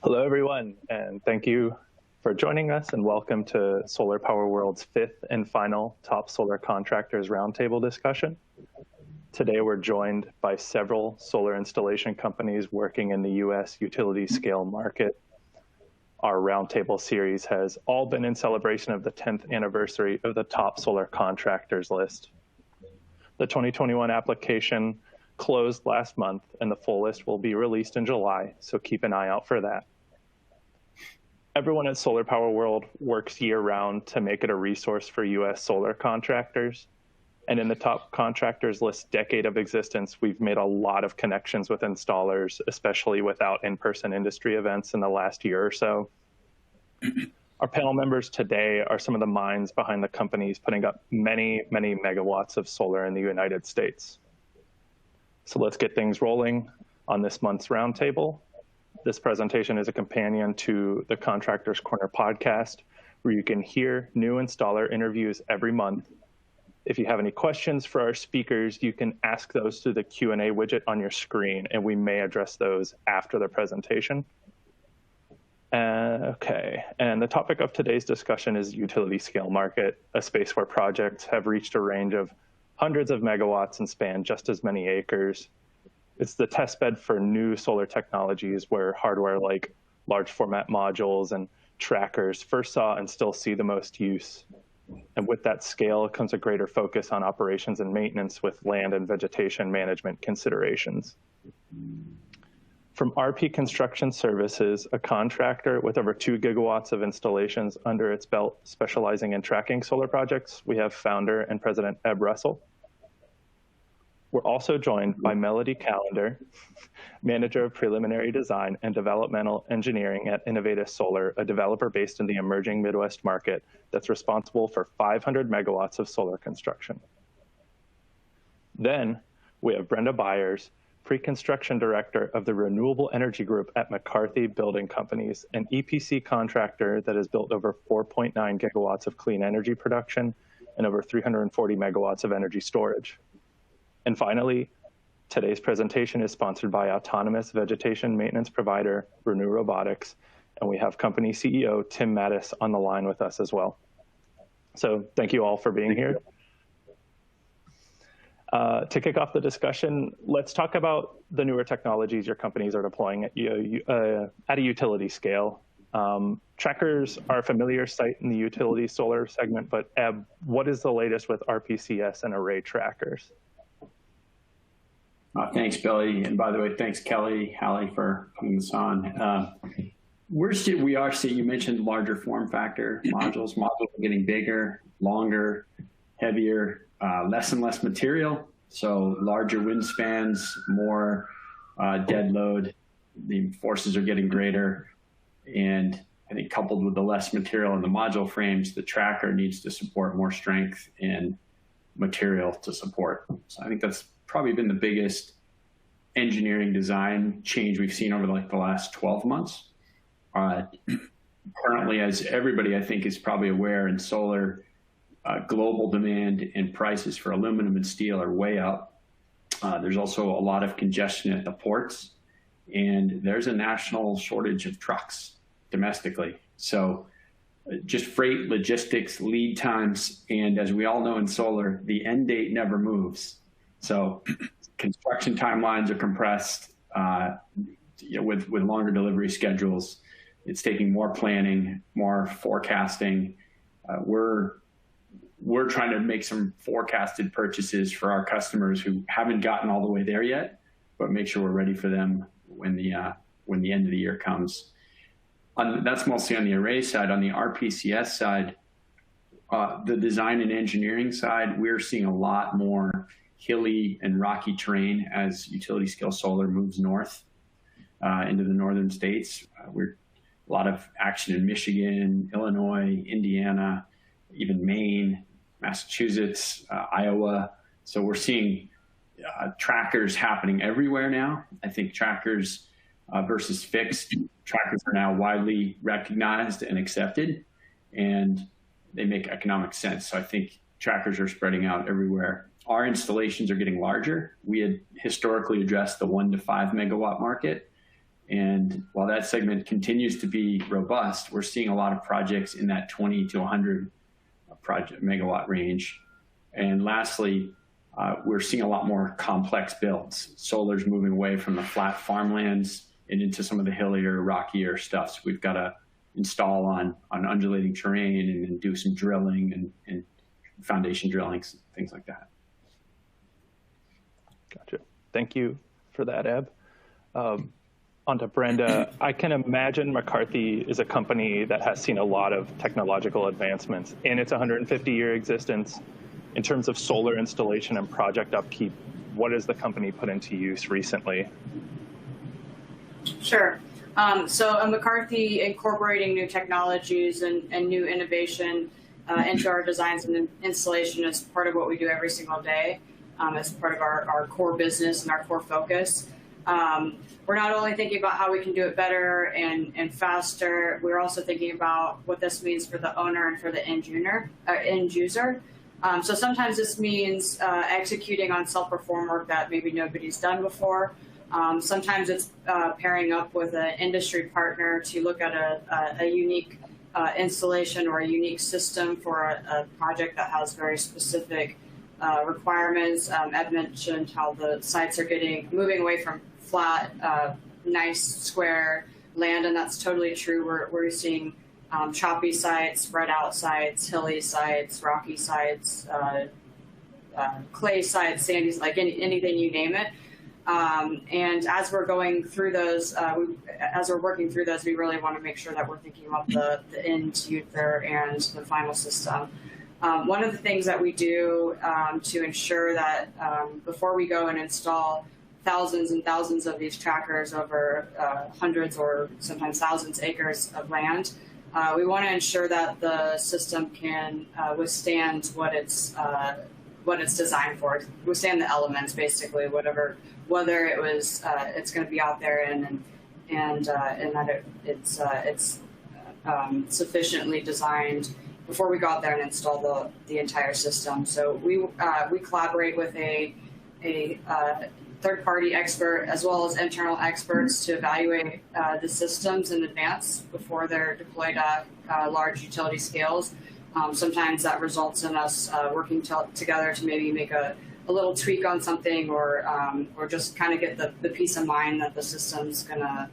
Hello, everyone, and thank you for joining us, and welcome to Solar Power World's fifth and final Top Solar Contractors Roundtable discussion. Today, we're joined by several solar installation companies working in the U.S. utility scale market. Our Roundtable series has all been in celebration of the 10th anniversary of the Top Solar Contractors list. The 2021 application closed last month, and the full list will be released in July, so keep an eye out for that. Everyone at Solar Power World works year-round to make it a resource for U.S. solar contractors. And in the Top Contractors list decade of existence, we've made a lot of connections with installers, especially without in-person industry events in the last year or so. Our panel members today are some of the minds behind the companies putting up many, many megawatts of solar in the United States. So let's get things rolling on this month's roundtable. This presentation is a companion to the Contractors Corner podcast, where you can hear new installer interviews every month. If you have any questions for our speakers, you can ask those through the Q&A widget on your screen, and we may address those after the presentation. Okay, and the topic of today's discussion is utility scale market, a space where projects have reached a range of hundreds of megawatts and span just as many acres. It's the testbed for new solar technologies where hardware like large format modules and trackers first saw and still see the most use. And with that scale comes a greater focus on operations and maintenance with land and vegetation management considerations. From RP Construction Services, a contractor with over 2 gigawatts of installations under its belt specializing in tracking solar projects, we have founder and president Eb Russell. We're also joined by Melody Callender, Manager of Preliminary Design and Developmental Engineering at Inovateus Solar, a developer based in the emerging Midwest market that's responsible for 500 megawatts of solar construction. Then we have Brenda Byers, Pre-Construction Director of the Renewable Energy Group at McCarthy Building Companies, an EPC contractor that has built over 4.9 gigawatts of clean energy production and over 340 megawatts of energy storage. And finally, today's presentation is sponsored by autonomous vegetation maintenance provider, Renew Robotics, and we have company CEO Tim Mattis on the line with us as well. So thank you all for being here. To kick off the discussion, let's talk about the newer technologies your companies are deploying at a utility scale. Trackers are a familiar sight in the utility solar segment, but Eb, what is the latest with RPCS and array trackers? Thanks, Billy. And by the way, thanks, Kelly, Hallie, for putting this on. We are seeing, you mentioned larger form factor modules. Modules are getting bigger, longer, heavier, less and less material. So larger windspans, more dead load. The forces are getting greater. And I think coupled with the less material in the module frames, the tracker needs to support more strength and material to support. So I think that's probably been the biggest engineering design change we've seen over the last 12 months. Currently, as everybody I think is probably aware in solar, global demand and prices for aluminum and steel are way up. There's also a lot of congestion at the ports, and there's a national shortage of trucks domestically. So just freight, logistics, lead times, and as we all know in solar, the end date never moves. So construction timelines are compressed with longer delivery schedules. It's taking more planning, more forecasting. We're trying to make some forecasted purchases for our customers who haven't gotten all the way there yet, but make sure we're ready for them when the end of the year comes. That's mostly on the array side. On the RPCS side, the design and engineering side, we're seeing a lot more hilly and rocky terrain as utility scale solar moves north into the northern states. We're a lot of action in Michigan, Illinois, Indiana, even Maine, Massachusetts, Iowa. So we're seeing trackers happening everywhere now. I think trackers versus fixed, trackers are now widely recognized and accepted, and they make economic sense. So I think trackers are spreading out everywhere. Our installations are getting larger. We had historically addressed the 1 to 5 megawatt market, And while that segment continues to be robust, we're seeing a lot of projects in that 20 to 100 megawatt range. And lastly, we're seeing a lot more complex builds. Solar's moving away from the flat farmlands and into some of the hillier, rockier stuff. So we've got to install on undulating terrain and do some drilling and foundation drillings, things like that. Gotcha. Thank you for that, Eb. On to Brenda. I can imagine McCarthy is a company that has seen a lot of technological advancements in its 150-year existence. In terms of solar installation and project upkeep, what has the company put into use recently? Sure. So McCarthy incorporating new technologies and new innovation into our designs and installation is part of what we do every single day. As part of our core business and our core focus. We're not only thinking about how we can do it better and faster, we're also thinking about what this means for the owner and for the end user. So sometimes this means executing on self-perform work that maybe nobody's done before. Sometimes it's pairing up with an industry partner to look at a unique installation or a unique system for a project that has very specific requirements. Ed mentioned how the sites are moving away from flat, nice square land, and that's totally true. We're seeing choppy sites, spread out sites, hilly sites, rocky sites, clay sites, sandy, like anything you name it. And as we're going through those, as we're working through those, we really want to make sure that we're thinking about the end user and the final system. One of the things that we do to ensure that before we go and install thousands and thousands of these trackers over hundreds or sometimes thousands acres of land, we want to ensure that the system can withstand what it's designed for, withstand the elements, basically, whether it's going to be out there and that it's sufficiently designed before we go out there and install the entire system. So we collaborate with a third-party expert as well as internal experts to evaluate the systems in advance before they're deployed at large utility scales. Sometimes that results in us working together to maybe make a little tweak on something or just kind of get the peace of mind that the system's gonna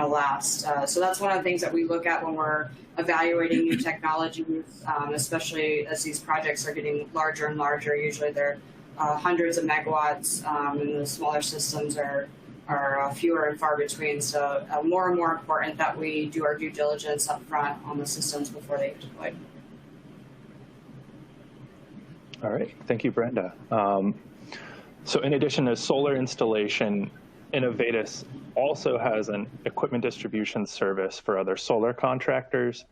last. So that's one of the things that we look at when we're evaluating new technologies, especially as these projects are getting larger and larger. Usually they're hundreds of megawatts, and the smaller systems are fewer and far between. So more and more important that we do our due diligence up front on the systems before they get deployed. All right, thank you, Brenda. So in addition to solar installation, Innovatus also has an equipment distribution service for other solar contractors.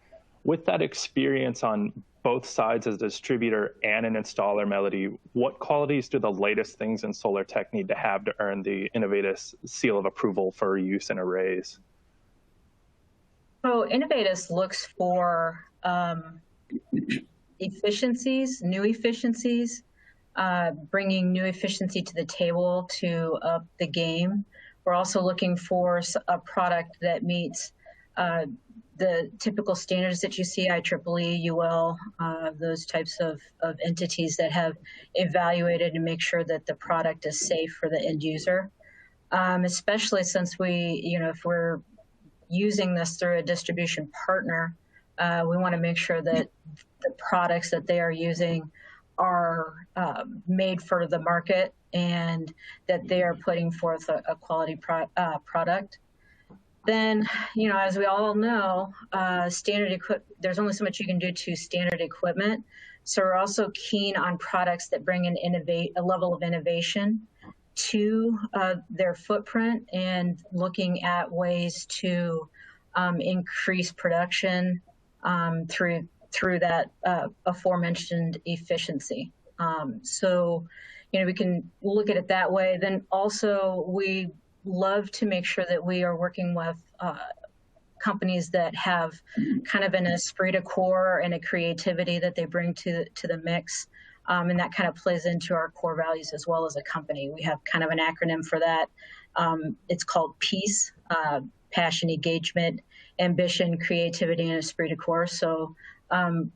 With that experience on both sides as a distributor and an installer, Melody, what qualities do the latest things in solar tech need to have to earn the Innovatus seal of approval for use in arrays? So Innovatus looks for efficiencies, new efficiencies, bringing new efficiency to the table to up the game. We're also looking for a product that meets the typical standards that you see, IEEE, UL, those types of entities that have evaluated and make sure that the product is safe for the end user. Especially since if we're using this through a distribution partner, we want to make sure that the products that they are using are made for the market and that they are putting forth a quality product. Then, as we all know, there's only so much you can do to standard equipment. So we're also keen on products that bring a level of innovation to their footprint and looking at ways to increase production through that aforementioned efficiency. So, we can look at it that way. Then also we love to make sure that we are working with companies that have kind of an esprit de corps and a creativity that they bring to the mix. And that kind of plays into our core values as well as a company. We have kind of an acronym for that It's called PEACE, passion, engagement, ambition, creativity, and esprit de corps. So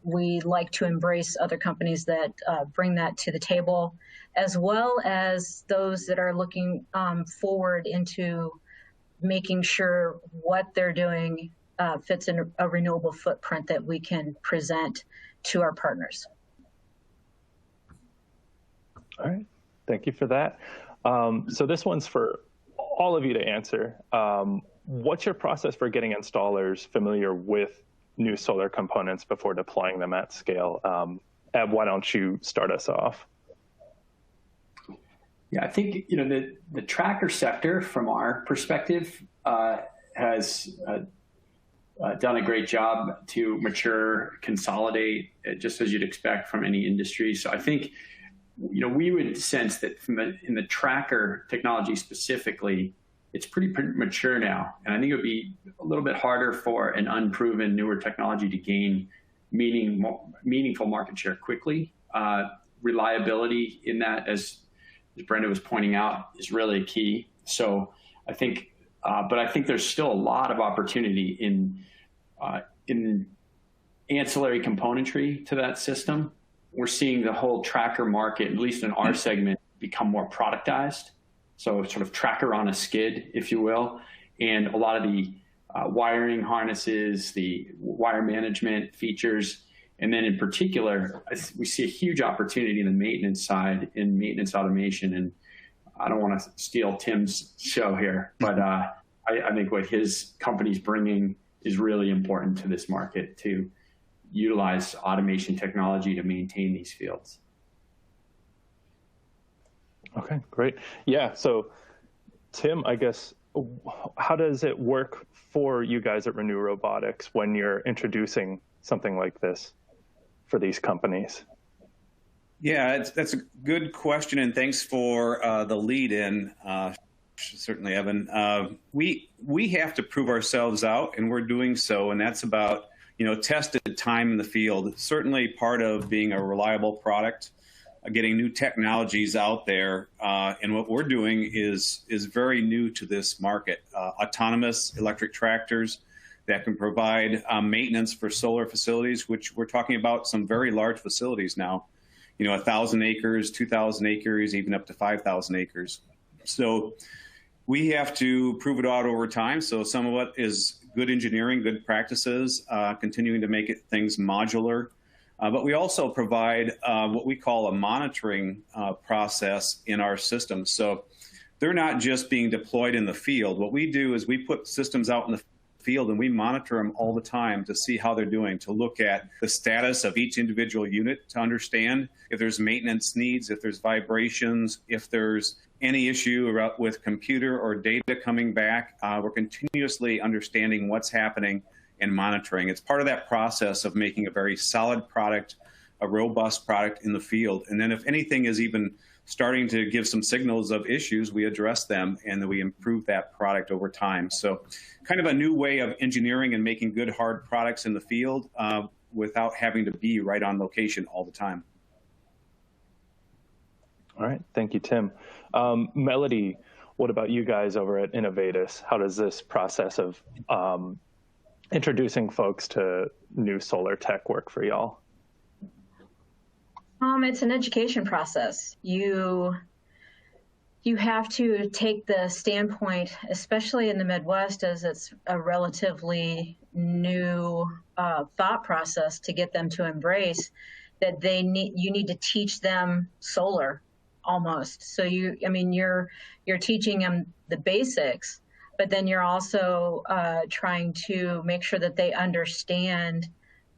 we like to embrace other companies that bring that to the table, as well as those that are looking forward into making sure what they're doing fits in a renewable footprint that we can present to our partners. All right, thank you for that. So this one's for all of you to answer. What's your process for getting installers familiar with new solar components before deploying them at scale? Eb, why don't you start us off? Yeah, I think the tracker sector, from our perspective, has done a great job to mature, consolidate, just as you'd expect from any industry. So I think we would sense that in the tracker technology specifically, it's pretty mature now. And I think it would be a little bit harder for an unproven, newer technology to gain meaningful market share quickly. Reliability in that, as Brenda was pointing out, is really key. So I think, but I think there's still a lot of opportunity in ancillary componentry to that system. We're seeing the whole tracker market, at least in our segment, become more productized. So sort of tracker on a skid, if you will. And a lot of the wiring harnesses, the wire management features, and then in particular, we see a huge opportunity in the maintenance side, in maintenance automation. And I don't want to steal Tim's show here, but I think what his company's bringing is really important to this market, to utilize automation technology to maintain these fields. Okay, great. Yeah, so Tim, I guess, how does it work for you guys at Renew Robotics when you're introducing something like this for these companies? Yeah, that's a good question, and thanks for the lead in, certainly, Evan. We have to prove ourselves out, and we're doing so, and that's about tested time in the field. Certainly part of being a reliable product, getting new technologies out there, and what we're doing is very new to this market. Autonomous electric tractors that can provide maintenance for solar facilities, which we're talking about some very large facilities now, 1,000 acres, 2,000 acres, even up to 5,000 acres. So we have to prove it out over time. So some of it is good engineering, good practices, continuing to make things modular. But we also provide what we call a monitoring process in our system. So they're not just being deployed in the field. What we do is we put systems out in the field and we monitor them all the time to see how they're doing, to look at the status of each individual unit, to understand if there's maintenance needs, if there's vibrations, if there's any issue with computer or data coming back. We're continuously understanding what's happening and monitoring. It's part of that process of making a very solid product, a robust product in the field. And then if anything is even starting to give some signals of issues, we address them and then we improve that product over time. So kind of a new way of engineering and making good hard products in the field without having to be right on location all the time. All right, thank you, Tim. Melody, what about you guys over at Innovatus? How does this process of introducing folks to new solar tech work for y'all? It's an education process. You have to take the standpoint, especially in the Midwest, as it's a relatively new thought process to get them to embrace that you need to teach them solar almost. So you're teaching them the basics, but then you're also trying to make sure that they understand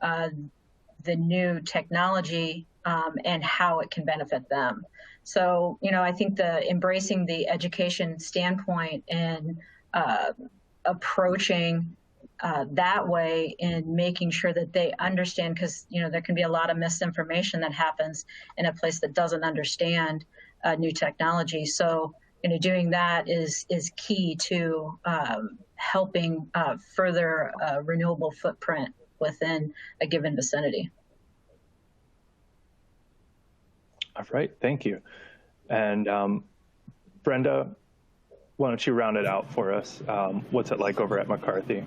the new technology and how it can benefit them. So, I think embracing the education standpoint and approaching that way and making sure that they understand, because, there can be a lot of misinformation that happens in a place that doesn't understand new technology. So, doing that is key to helping further renewable footprint within a given vicinity. All right, thank you. And Brenda, why don't you round it out for us? What's it like over at McCarthy?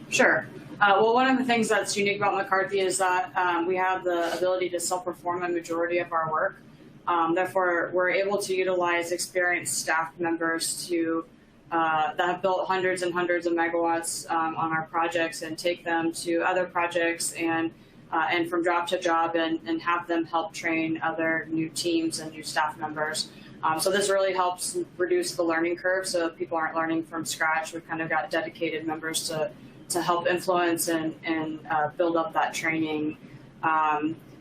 Sure. Well, one of the things that's unique about McCarthy is that we have the ability to self-perform a majority of our work. Therefore, we're able to utilize experienced staff members that have built hundreds and hundreds of megawatts on our projects and take them to other projects and from job to job and have them help train other new teams and new staff members. So this really helps reduce the learning curve so people aren't learning from scratch. We've kind of got dedicated members to help influence and build up that training.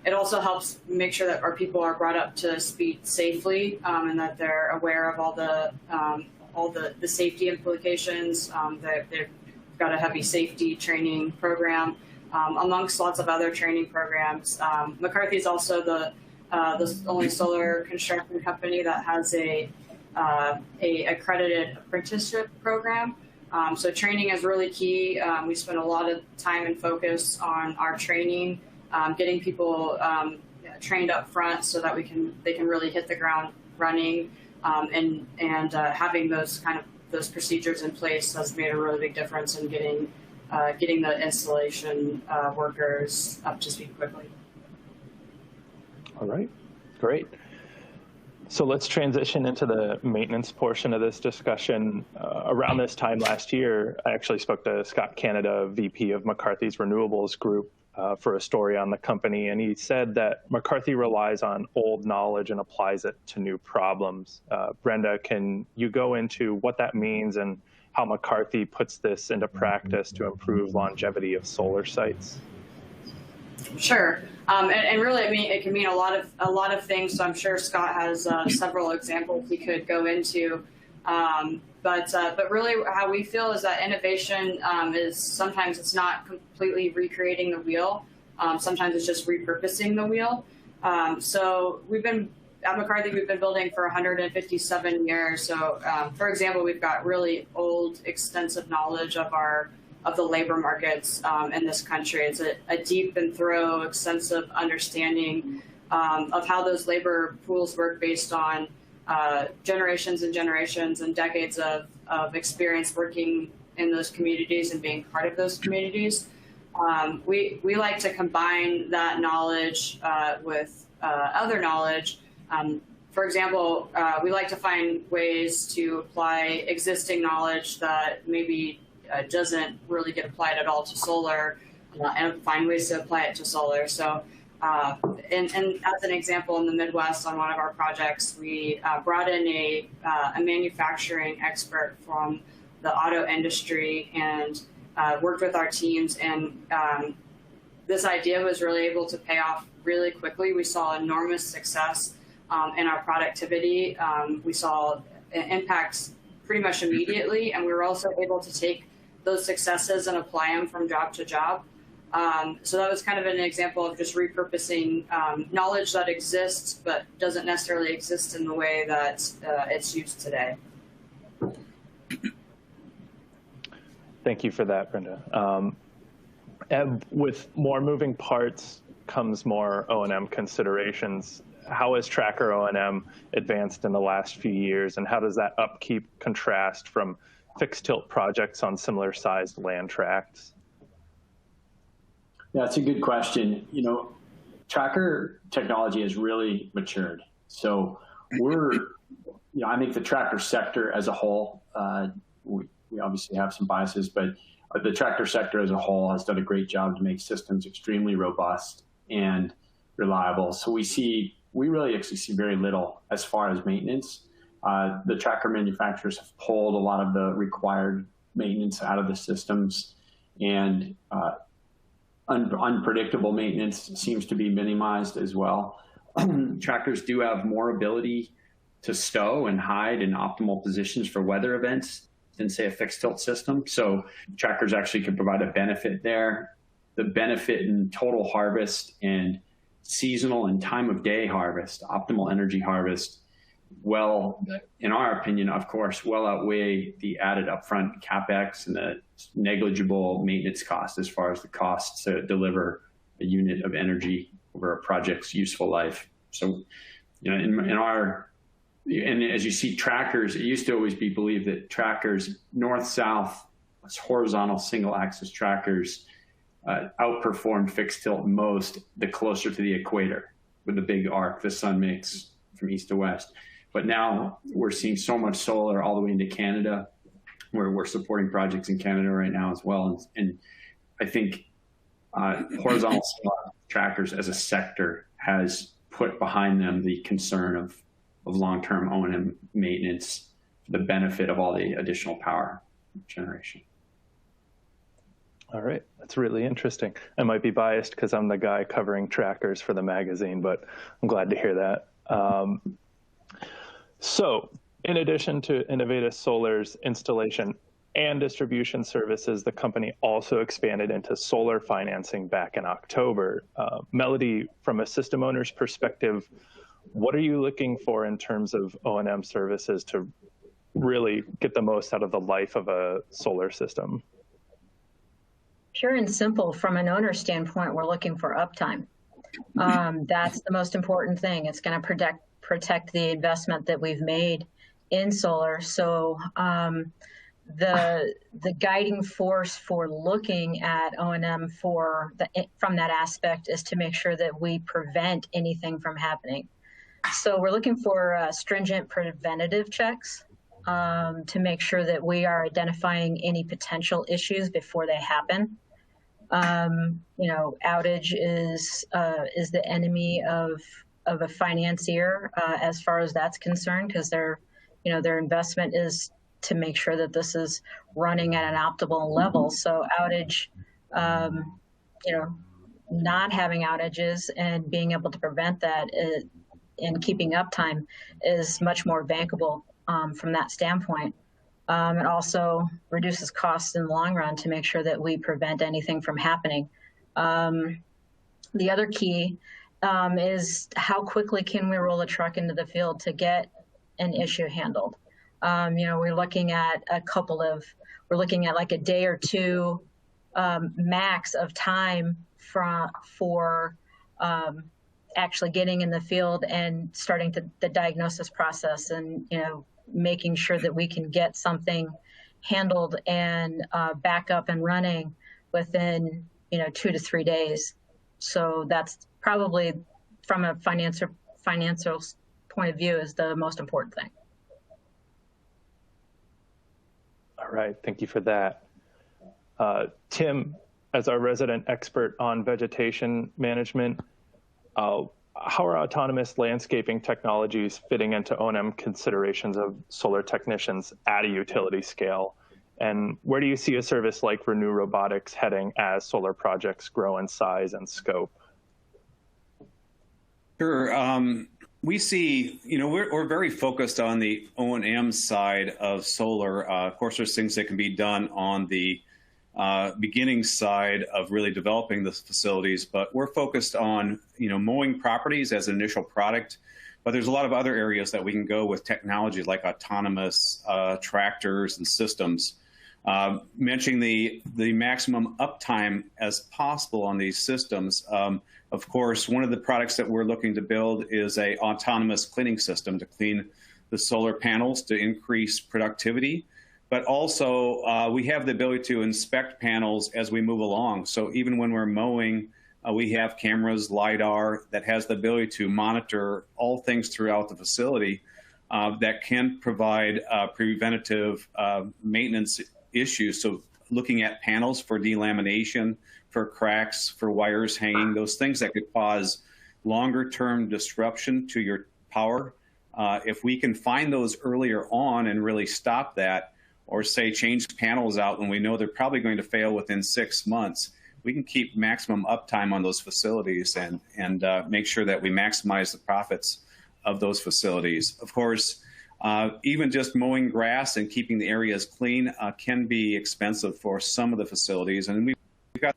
It also helps make sure that our people are brought up to speed safely and that they're aware of all the safety implications. They've got a heavy safety training program, amongst lots of other training programs. McCarthy is also the only solar construction company that has a accredited apprenticeship program. So training is really key. We spend a lot of time and focus on our training, getting people trained up front so that they can really hit the ground running, and having those procedures in place has made a really big difference in getting the installation workers up to speed quickly. All right, great. So let's transition into the maintenance portion of this discussion. Around this time last year, I actually spoke to Scott Canada, VP of McCarthy's Renewables Group, for a story on the company, and he said that McCarthy relies on old knowledge and applies it to new problems. Brenda, can you go into what that means and how McCarthy puts this into practice to improve longevity of solar sites? Sure, and really, it can mean a lot of things. So I'm sure Scott has several examples he could go into. But really, how we feel is that innovation is sometimes it's not completely recreating the wheel. Sometimes it's just repurposing the wheel. So at McCarthy, we've been building for 157 years. So, for example, we've got really old, extensive knowledge of the labor markets in this country. It's a deep and thorough, extensive understanding of how those labor pools work based on generations and generations and decades of experience working in those communities and being part of those communities. We like to combine that knowledge with other knowledge. For example, we like to find ways to apply existing knowledge that maybe doesn't really get applied at all to solar, and find ways to apply it to solar. So, and as an example, in the Midwest on one of our projects, we brought in a manufacturing expert from the auto industry and worked with our teams. And this idea was really able to pay off really quickly. We saw enormous success in our productivity. We saw impacts pretty much immediately, and we were also able to take those successes and apply them from job to job. So that was kind of an example of just repurposing knowledge that exists but doesn't necessarily exist in the way that it's used today. Thank you for that, Brenda. And with more moving parts comes more O&M considerations. How has tracker O&M advanced in the last few years, and how does that upkeep contrast from fixed tilt projects on similar sized land tracts? Yeah, that's a good question. Tracker technology has really matured. So I think the tracker sector as a whole, we obviously have some biases, but the tracker sector as a whole has done a great job to make systems extremely robust and reliable. So we really actually see very little as far as maintenance. The tracker manufacturers have pulled a lot of the required maintenance out of the systems, and unpredictable maintenance seems to be minimized as well. Trackers do have more ability to stow and hide in optimal positions for weather events than, say, a fixed tilt system. So trackers actually can provide a benefit there. The benefit in total harvest and seasonal and time of day harvest, optimal energy harvest, well, in our opinion, of course, well outweigh the added upfront CapEx and the negligible maintenance cost as far as the cost to deliver a unit of energy over a project's useful life. So, in and as you see trackers, it used to always be believed that trackers, north-south, horizontal single-axis trackers outperformed fixed tilt most the closer to the equator with the big arc the sun makes from east to west. But now we're seeing so much solar all the way into Canada, where we're supporting projects in Canada right now as well. And I think horizontal trackers as a sector has put behind them the concern of long-term O&M maintenance for the benefit of all the additional power generation. All right, that's really interesting. I might be biased because I'm the guy covering trackers for the magazine, but I'm glad to hear that. So in addition to Innovateus Solar's installation and distribution services, the company also expanded into solar financing back in October. Melody, from a system owner's perspective, what are you looking for in terms of O&M services to really get the most out of the life of a solar system? Pure and simple, from an owner standpoint, we're looking for uptime. That's the most important thing. It's going to protect the investment that we've made in solar. So the guiding force for looking at O&M from that aspect is to make sure that we prevent anything from happening. So we're looking for stringent preventative checks to make sure that we are identifying any potential issues before they happen. Outage is the enemy of a financier as far as that's concerned, because their investment is to make sure that this is running at an optimal level. So outage, not having outages and being able to prevent that and keeping uptime is much more bankable from that standpoint. It also reduces costs in the long run to make sure that we prevent anything from happening. The other key is how quickly can we roll a truck into the field to get an issue handled. We're looking at like a day or two max of time for actually getting in the field and starting the diagnosis process, and making sure that we can get something handled and back up and running within 2 to 3 days. So that's probably, from a financial point of view, is the most important thing. All right, thank you for that. Tim, as our resident expert on vegetation management, how are autonomous landscaping technologies fitting into O&M considerations of solar technicians at a utility scale? And where do you see a service like Renew Robotics heading as solar projects grow in size and scope? Sure. We see, we're very focused on the O&M side of solar. Of course, there's things that can be done on the beginning side of really developing the facilities, but we're focused on, mowing properties as an initial product. But there's a lot of other areas that we can go with technology like autonomous tractors and systems. Mentioning the maximum uptime as possible on these systems. Of course, one of the products that we're looking to build is a autonomous cleaning system to clean the solar panels to increase productivity. But also, we have the ability to inspect panels as we move along. So even when we're mowing, we have cameras, LiDAR, that has the ability to monitor all things throughout the facility that can provide preventative maintenance issues. So looking at panels for delamination, for cracks, for wires hanging, those things that could cause longer-term disruption to your power. If we can find those earlier on and really stop that, or say change panels out when we know they're probably going to fail within 6 months, we can keep maximum uptime on those facilities and make sure that we maximize the profits of those facilities. Of course, even just mowing grass and keeping the areas clean can be expensive for some of the facilities. And we've got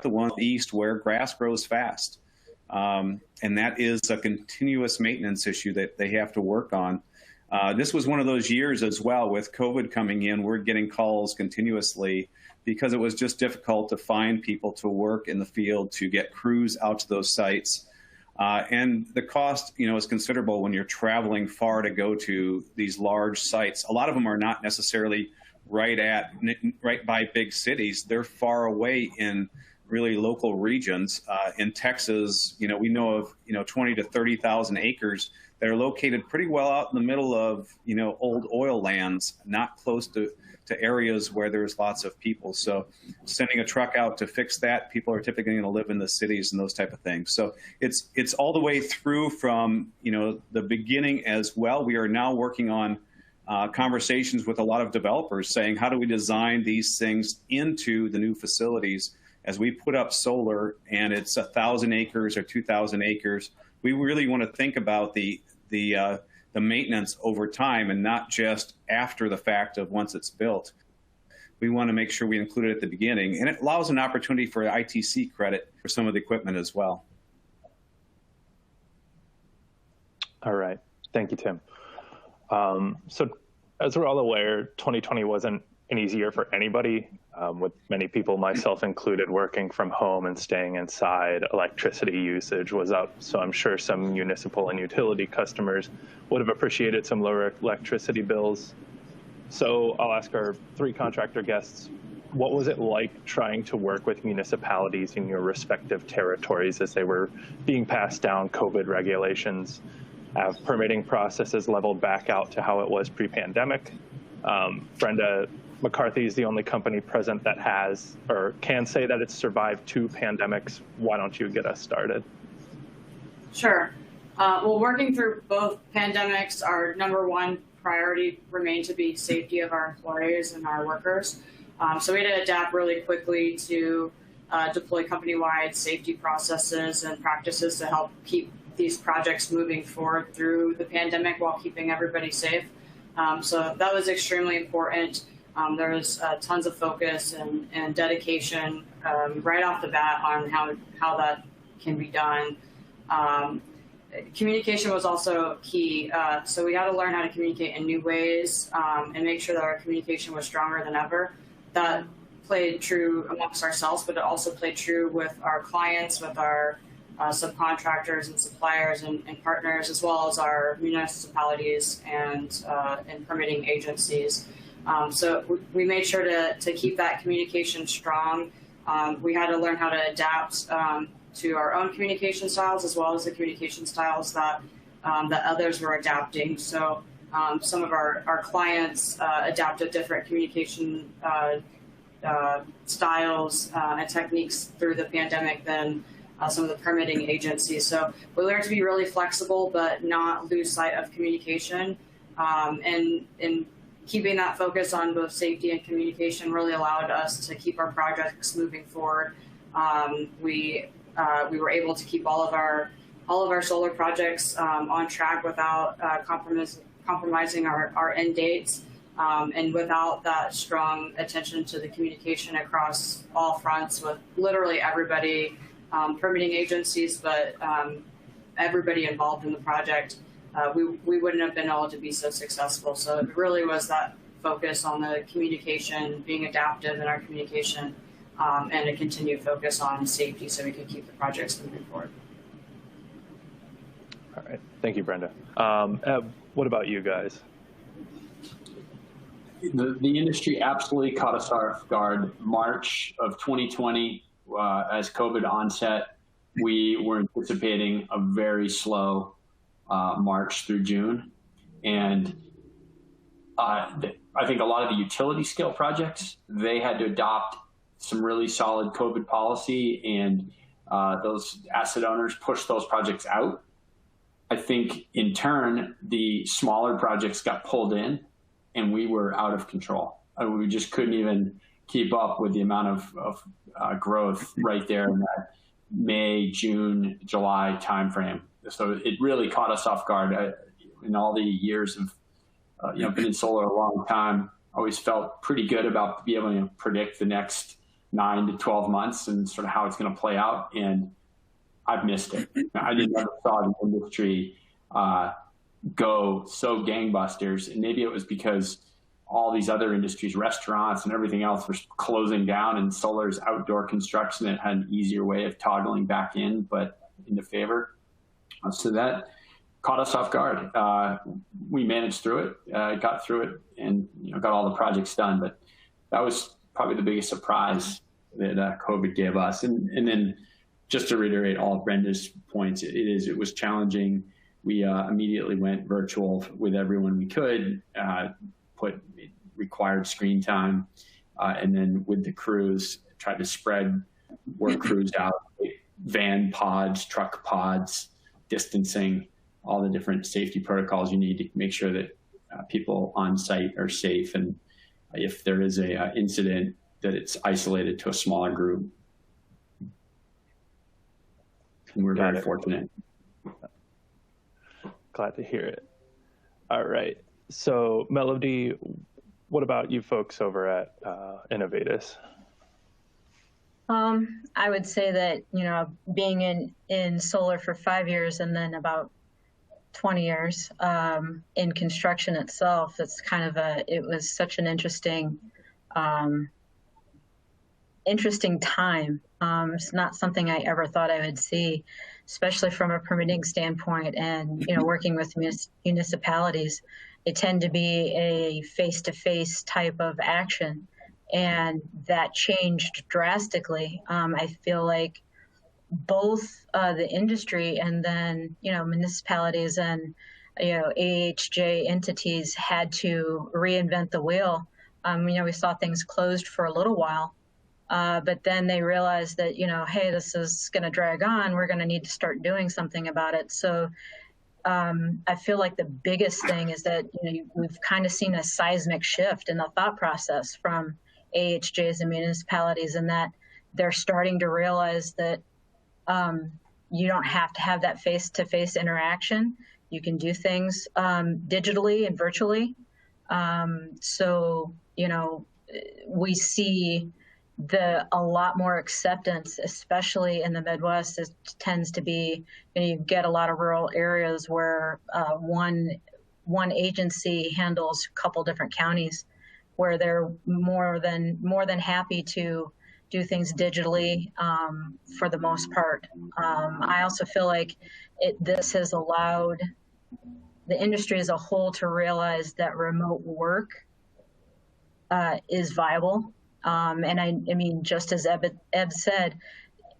the one east where grass grows fast. And that is a continuous maintenance issue that they have to work on. This was one of those years as well with COVID coming in. We're getting calls continuously because it was just difficult to find people to work in the field, to get crews out to those sites. And the cost, is considerable when you're traveling far to go to these large sites. A lot of them are not necessarily right by big cities. They're far away in really local regions. In Texas, we know of 20 to 30,000 acres that are located pretty well out in the middle of old oil lands, not close to areas where there's lots of people. So sending a truck out to fix that, people are typically going to live in the cities and those type of things. So it's all the way through from the beginning as well. We are now working on conversations with a lot of developers saying, how do we design these things into the new facilities as we put up solar and it's 1,000 acres or 2,000 acres? We really want to think about the maintenance over time and not just after the fact of once it's built. We want to make sure we include it at the beginning, and it allows an opportunity for ITC credit for some of the equipment as well. All right, thank you, Tim. So as we're all aware, 2020 wasn't an easy year for anybody, with many people, myself included, working from home and staying inside. Electricity usage was up, so I'm sure some municipal and utility customers would have appreciated some lower electricity bills. So I'll ask our three contractor guests, what was it like trying to work with municipalities in your respective territories as they were being passed down COVID regulations? Have permitting processes leveled back out to how it was pre-pandemic? Brenda, McCarthy is the only company present that has or can say that it's survived 2 pandemics. Why don't you get us started? Sure. Well, working through both pandemics, our number one priority remained to be safety of our employees and our workers. So we had to adapt really quickly to deploy company-wide safety processes and practices to help keep these projects moving forward through the pandemic while keeping everybody safe. So that was extremely important. There was tons of focus and dedication right off the bat on how that can be done. Communication was also key. So we had to learn how to communicate in new ways and make sure that our communication was stronger than ever. That played true amongst ourselves, but it also played true with our clients, with our subcontractors and suppliers and partners, as well as our municipalities and permitting agencies. So we made sure to keep that communication strong. We had to learn how to adapt to our own communication styles, as well as the communication styles that others were adapting. So some of our clients adapted different communication styles and techniques through the pandemic than some of the permitting agencies. So we learned to be really flexible, but not lose sight of communication. And keeping that focus on both safety and communication really allowed us to keep our projects moving forward. We were able to keep all of our solar projects on track without compromising our end dates, and without that strong attention to the communication across all fronts with literally everybody, permitting agencies, but everybody involved in the project. We wouldn't have been able to be so successful. So it really was that focus on the communication, being adaptive in our communication, and a continued focus on safety so we could keep the projects moving forward. All right, thank you, Brenda. What about you guys? The industry absolutely caught us off guard. March of 2020, as COVID onset, we were anticipating a very slow March through June. And I think a lot of the utility scale projects, they had to adopt some really solid COVID policy, and those asset owners pushed those projects out. I think in turn, the smaller projects got pulled in and we were out of control. We just couldn't even keep up with the amount of growth right there in that May, June, July timeframe. So it really caught us off guard. In all the years of been in solar a long time, I always felt pretty good about being able to predict the next 9 to 12 months and sort of how it's going to play out. And I've missed it. I didn't ever saw the industry go so gangbusters. And maybe it was because all these other industries, restaurants and everything else, were closing down, and solar's outdoor construction that had an easier way of toggling back in, but into favor. So that caught us off guard. We managed through it, got through it, and got all the projects done. But that was probably the biggest surprise that COVID gave us. And then just to reiterate all of Brenda's points, it was challenging. We immediately went virtual with everyone we could, put required screen time, and then with the crews, tried to spread work crews out, van pods, truck pods, distancing, all the different safety protocols you need to make sure that people on site are safe. And if there is a incident, that it's isolated to a smaller group. And we're very fortunate. Glad to hear it. All right. So Melody, what about you folks over at Innovatus? I would say that, being in solar for 5 years and then about 20 years in construction itself, it's kind of it was such an interesting time. It's not something I ever thought I would see, especially from a permitting standpoint and, working with municipalities. They tend to be a face-to-face type of action, and that changed drastically. I feel like both the industry and then, municipalities and, AHJ entities had to reinvent the wheel. We saw things closed for a little while, but then they realized that, hey, this is going to drag on. We're going to need to start doing something about it. So I feel like the biggest thing is that, we've kind of seen a seismic shift in the thought process from AHJs and municipalities, and that they're starting to realize that you don't have to have that face-to-face interaction. You can do things digitally and virtually. So, we see a lot more acceptance, especially in the Midwest. It tends to be, you get a lot of rural areas where one agency handles a couple different counties, where they're more than happy to do things digitally for the most part. I also feel like this has allowed the industry as a whole to realize that remote work is viable. And I mean, just as Eb said,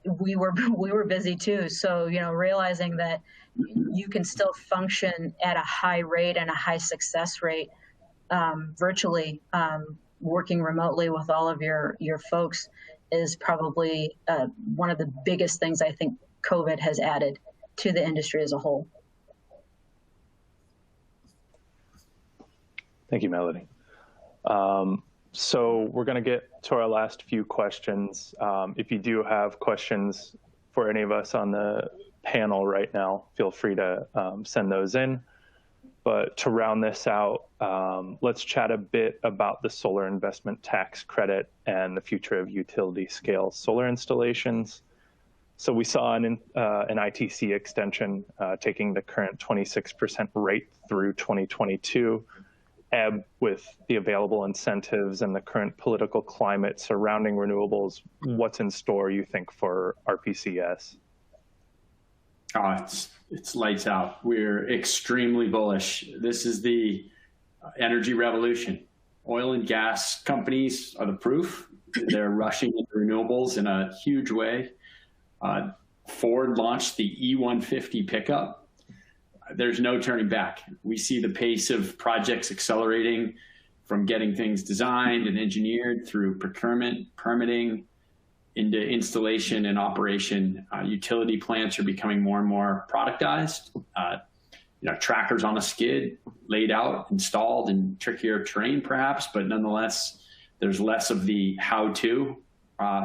we were busy too. So, realizing that you can still function at a high rate and a high success rate virtually, working remotely with all of your folks is probably one of the biggest things I think COVID has added to the industry as a whole. Thank you, Melody. So we're going to get to our last few questions. If you do have questions for any of us on the panel right now, feel free to send those in. But to round this out, let's chat a bit about the solar investment tax credit and the future of utility scale solar installations. So we saw an ITC extension taking the current 26% rate through 2022. Ebb, with the available incentives and the current political climate surrounding renewables, what's in store, you think, for RPCS? It's lights out. We're extremely bullish. This is the energy revolution. Oil and gas companies are the proof. They're rushing into renewables in a huge way. Ford launched the E150 pickup. There's no turning back. We see the pace of projects accelerating from getting things designed and engineered through procurement, permitting, into installation and operation. Utility plants are becoming more and more productized. Trackers on a skid, laid out, installed in trickier terrain perhaps, but nonetheless, there's less of the how-to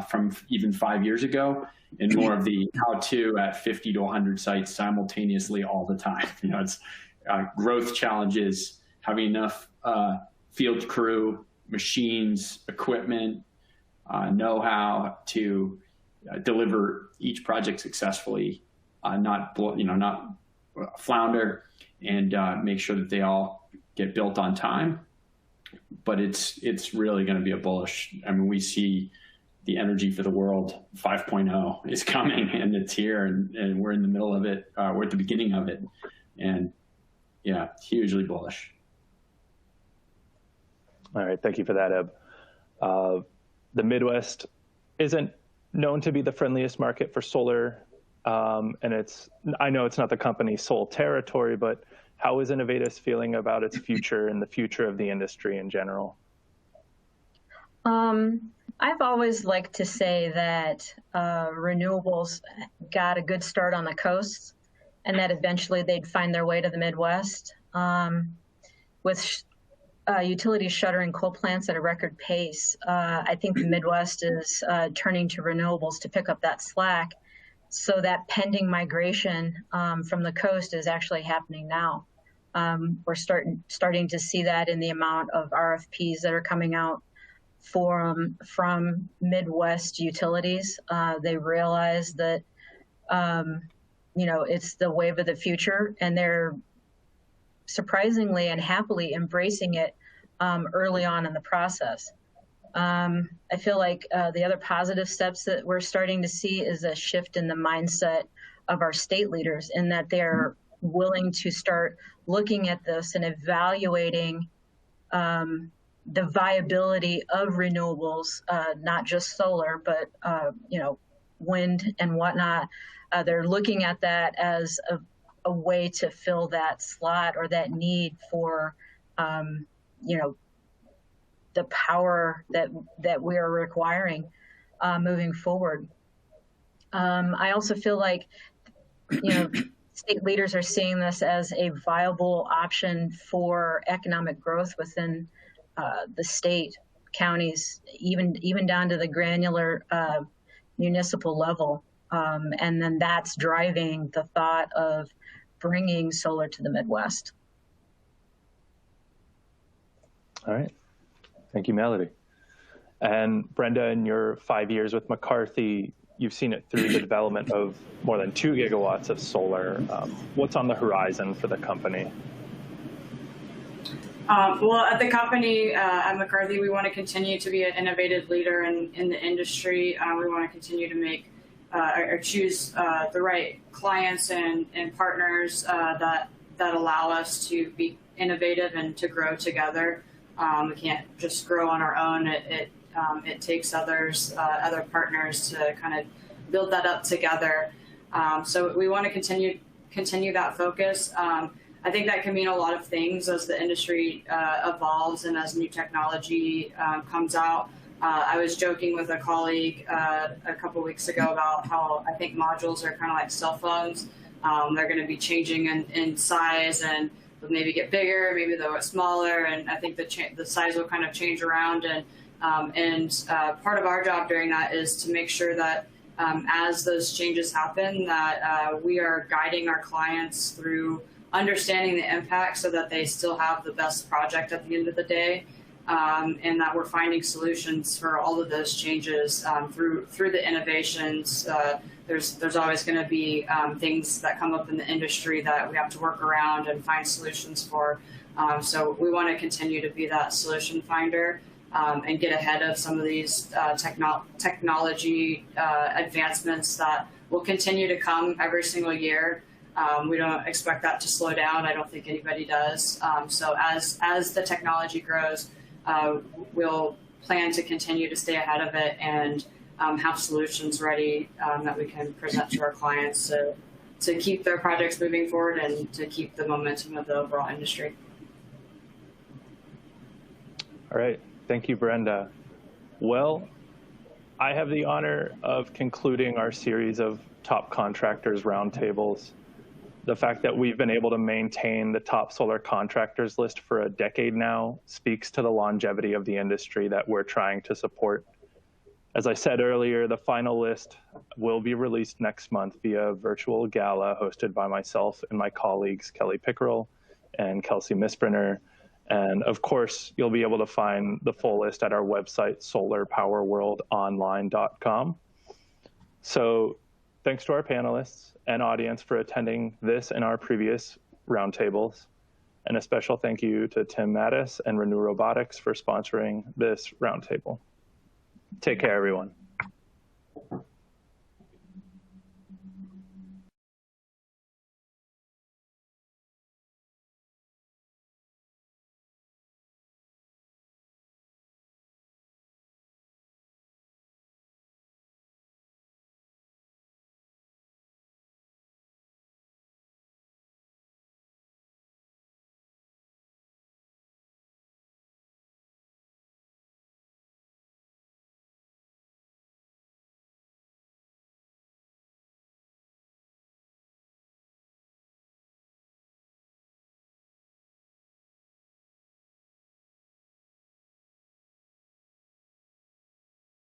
from even 5 years ago, and more of the how-to at 50 to 100 sites simultaneously all the time. It's growth challenges, having enough field crew, machines, equipment, know-how to deliver each project successfully, not flounder, and make sure that they all get built on time. But it's really going to be a bullish. I mean, we see the energy for the world 5.0 is coming, and it's here, and we're in the middle of it. We're at the beginning of it, and yeah, hugely bullish. All right, thank you for that, Eb. The Midwest isn't known to be the friendliest market for solar, and I know it's not the company's sole territory, but how is Innovatus feeling about its future and the future of the industry in general? I've always liked to say that renewables got a good start on the coasts, and that eventually they'd find their way to the Midwest. With utilities shuttering coal plants at a record pace, I think the Midwest is turning to renewables to pick up that slack. So that pending migration from the coast is actually happening now. We're starting to see that in the amount of RFPs that are coming out from Midwest utilities. They realize that it's the wave of the future, and they're surprisingly and happily embracing it early on in the process. I feel like the other positive steps that we're starting to see is a shift in the mindset of our state leaders, in that they're willing to start looking at this and evaluating the viability of renewables, not just solar, but wind and whatnot. They're looking at that as a way to fill that slot or that need for, the power that we are requiring moving forward. I also feel like, state leaders are seeing this as a viable option for economic growth within the state, counties, even down to the granular municipal level. And then that's driving the thought of bringing solar to the Midwest. All right. Thank you, Melody. And Brenda, in your 5 years with McCarthy, you've seen it through the development of more than 2 gigawatts of solar. What's on the horizon for the company? Well, at the company, at McCarthy, we want to continue to be an innovative leader in the industry. We want to continue to make or choose the right clients and partners that allow us to be innovative and to grow together. We can't just grow on our own. It takes other partners to kind of build that up together. So we want to continue that focus. I think that can mean a lot of things as the industry evolves and as new technology comes out. I was joking with a colleague a couple weeks ago about how I think modules are kind of like cell phones. They're going to be changing in size, and they'll maybe get bigger, maybe they'll get smaller, and I think the size will kind of change around. And part of our job during that is to make sure that as those changes happen, that we are guiding our clients through understanding the impact so that they still have the best project at the end of the day, and that we're finding solutions for all of those changes through the innovations. There's always going to be things that come up in the industry that we have to work around and find solutions for. So we want to continue to be that solution finder and get ahead of some of these technology advancements that will continue to come every single year. We don't expect that to slow down. I don't think anybody does. So as the technology grows, we'll plan to continue to stay ahead of it and have solutions ready that we can present to our clients to keep their projects moving forward and to keep the momentum of the overall industry. All right. Thank you, Brenda. Well, I have the honor of concluding our series of top contractors roundtables. The fact that we've been able to maintain the top solar contractors list for a decade now speaks to the longevity of the industry that we're trying to support. As I said earlier, the final list will be released next month via virtual gala hosted by myself and my colleagues, Kelly Pickerel and Kelsey Misprinter. And of course, you'll be able to find the full list at our website, solarpowerworldonline.com. So thanks to our panelists and audience for attending this and our previous roundtables. And a special thank you to Tim Mattis and Renew Robotics for sponsoring this roundtable. Take care, everyone.